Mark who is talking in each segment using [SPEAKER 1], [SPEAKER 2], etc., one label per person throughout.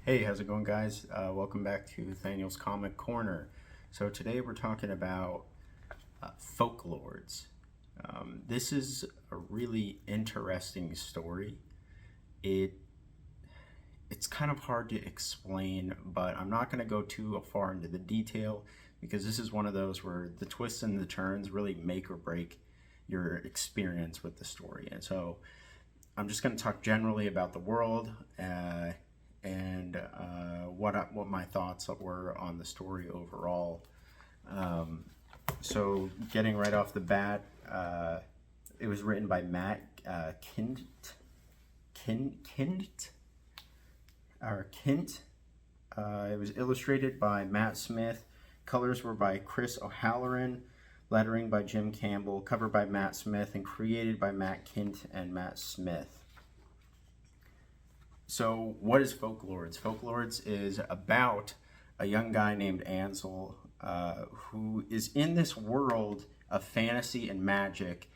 [SPEAKER 1] Hey, how's it going, guys? Welcome back to Thaniel's Comic Corner. So today we're talking about Folklords. This is a really interesting story. It it's kind of hard to explain, but I'm not going to go too far into the detail because this is one of those where the twists and the turns really make or break your experience with the story. And so I'm just going to talk generally about the world. And what my thoughts were on the story overall. So getting right off the bat, it was written by Matt Kindt. It was illustrated by Matt Smith. Colors were by Chris O'Halloran. Lettering by Jim Campbell. Cover by Matt Smith and created by Matt Kindt and Matt Smith. So what is Folklords? Folklords is about a young guy named Ansel who is in this world of fantasy and magic,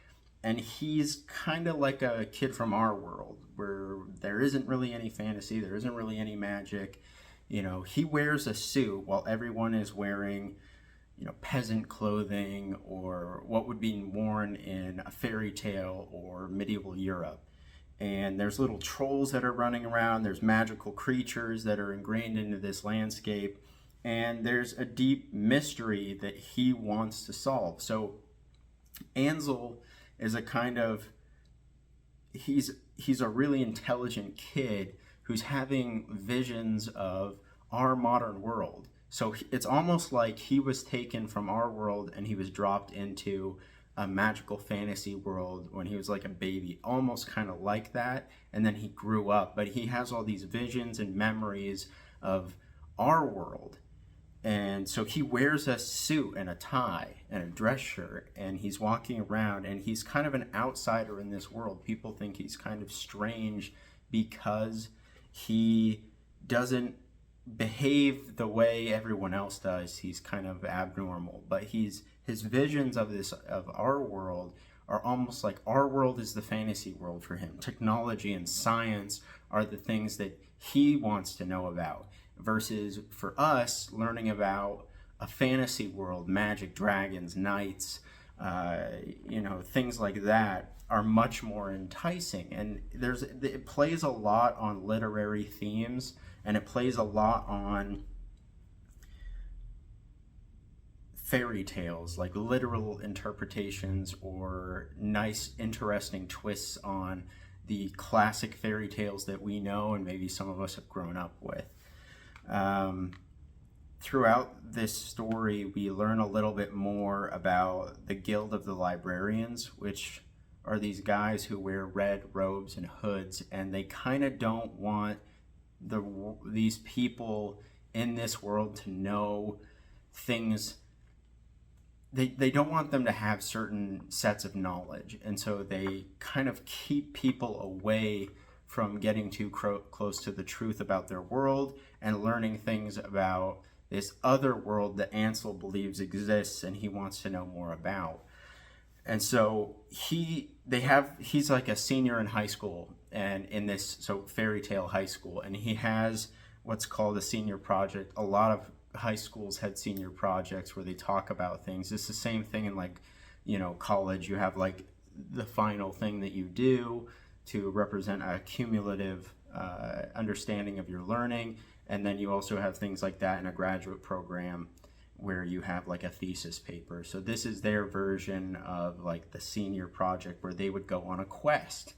[SPEAKER 1] and he's kind of like a kid from our world where there isn't really any fantasy, there isn't really any magic. You know, he wears a suit while everyone is wearing, peasant clothing or what would be worn in a fairy tale or medieval Europe. And there's little trolls that are running around, there's magical creatures that are ingrained into this landscape, and there's a deep mystery that he wants to solve. So Ansel is he's a really intelligent kid who's having visions of our modern world. So it's almost like he was taken from our world and he was dropped into a magical fantasy world when he was like a baby, almost kind of like that, and then he grew up, but he has all these visions and memories of our world. And so he wears a suit and a tie and a dress shirt, and he's walking around, and he's kind of an outsider in this world. People think he's kind of strange because he doesn't behave the way everyone else does. He's kind of abnormal, but his visions of our world are almost like our world is the fantasy world for him. Technology and science are the things that he wants to know about, versus for us learning about a fantasy world, magic, dragons, knights, things like that are much more enticing. And it plays a lot on literary themes, and it plays a lot on fairy tales, like literal interpretations or nice, interesting twists on the classic fairy tales that we know and maybe some of us have grown up with. Throughout this story, we learn a little bit more about the Guild of the Librarians, which are these guys who wear red robes and hoods, and they kind of don't want these people in this world to know things. They don't want them to have certain sets of knowledge, and so they kind of keep people away from getting too close to the truth about their world and learning things about this other world that Ansel believes exists and he wants to know more about. And so he's like a senior in high school, and in this fairy tale high school, and he has what's called a senior project. A lot of high schools had senior projects where they talk about things. It's the same thing in college. You have like the final thing that you do to represent a cumulative understanding of your learning, and then you also have things like that in a graduate program where you have like a thesis paper. So this is their version of like the senior project where they would go on a quest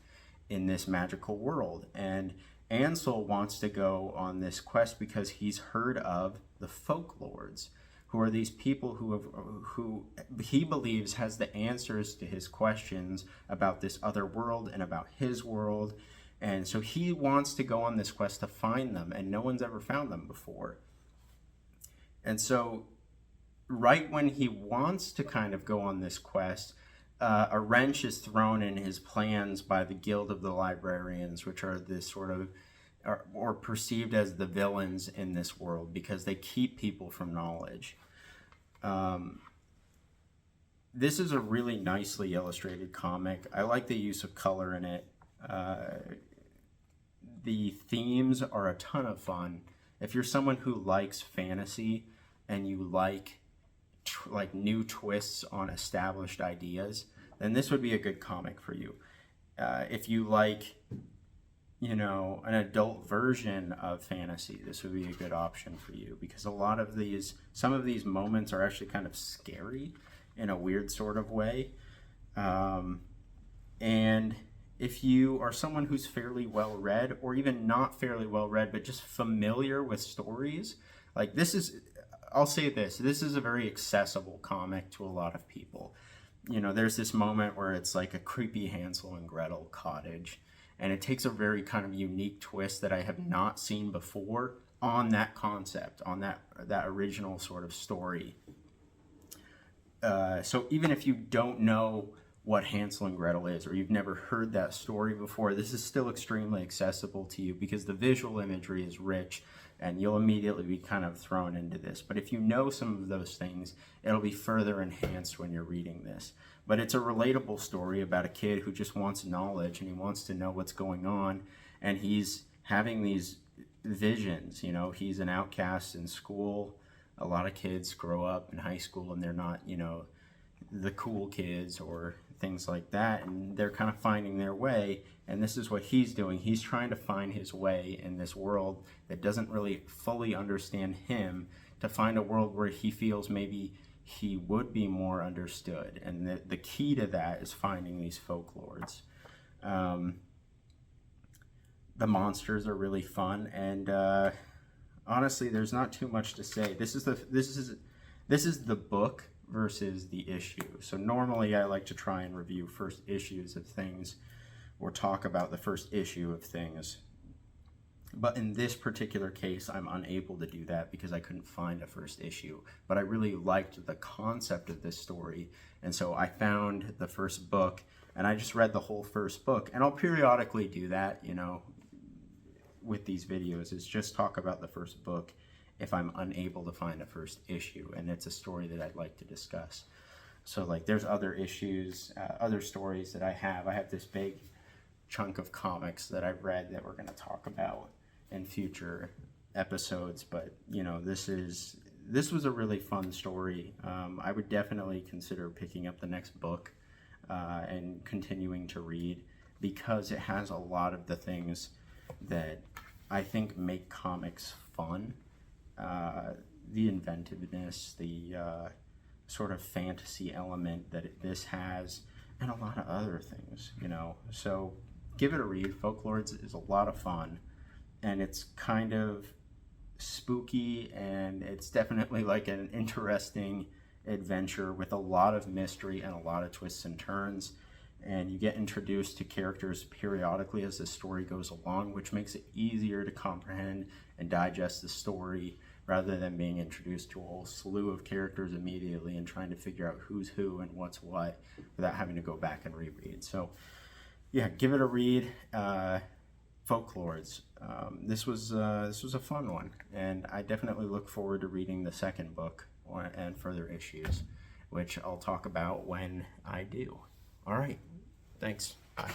[SPEAKER 1] in this magical world. And Ansel wants to go on this quest because he's heard of the Folklords, who are these people who he believes has the answers to his questions about this other world and about his world. And so he wants to go on this quest to find them, and no one's ever found them before. And so right when he wants to kind of go on this quest, a wrench is thrown in his plans by the Guild of the Librarians, which are this sort of, or perceived as the villains in this world because they keep people from knowledge. This is a really nicely illustrated comic. I like the use of color in it. The themes are a ton of fun. if you're someone who likes fantasy and you like new twists on established ideas, then this would be a good comic for you. If you like, you know, an adult version of fantasy, this would be a good option for you, because some of these moments are actually kind of scary in a weird sort of way. And if you are someone who's fairly well read, or even not fairly well read, but just familiar with stories, like I'll say this is a very accessible comic to a lot of people. You know, there's this moment where it's like a creepy Hansel and Gretel cottage, and it takes a very kind of unique twist that I have not seen before on that concept, on that original sort of story. So even if you don't know what Hansel and Gretel is, or you've never heard that story before, this is still extremely accessible to you, because the visual imagery is rich and you'll immediately be kind of thrown into this. But if you know some of those things, it'll be further enhanced when you're reading this. But it's a relatable story about a kid who just wants knowledge, and he wants to know what's going on, and he's having these visions. You know, he's an outcast in school. A lot of kids grow up in high school and they're not, you know, the cool kids or things like that, and they're kind of finding their way. And this is what he's doing. He's trying to find his way in this world that doesn't really fully understand him, to find a world where he feels maybe he would be more understood. And the key to that is finding these Folklords. The monsters are really fun, and honestly, there's not too much to say. This is the book versus the issue. So normally I like to try and review first issues of things, or talk about the first issue of things. But in this particular case, I'm unable to do that because I couldn't find a first issue. But I really liked the concept of this story, and so I found the first book, and I just read the whole first book. And I'll periodically do that, you know, with these videos, is just talk about the first book if I'm unable to find a first issue and it's a story that I'd like to discuss. So like, there's other issues, other stories that I have. I have this big chunk of comics that I've read that we're going to talk about in future episodes. But you know, this was a really fun story. I would definitely consider picking up the next book and continuing to read, because it has a lot of the things that I think make comics fun. The inventiveness, the sort of fantasy element that this has, and a lot of other things, you know. So give it a read. Folklords is a lot of fun, and it's kind of spooky, and it's definitely like an interesting adventure with a lot of mystery and a lot of twists and turns. And you get introduced to characters periodically as the story goes along, which makes it easier to comprehend and digest the story, rather than being introduced to a whole slew of characters immediately and trying to figure out who's who and what's what without having to go back and reread. So yeah, give it a read. Folklords. This was a fun one, and I definitely look forward to reading the second book and further issues, which I'll talk about when I do. All right. Thanks. Bye.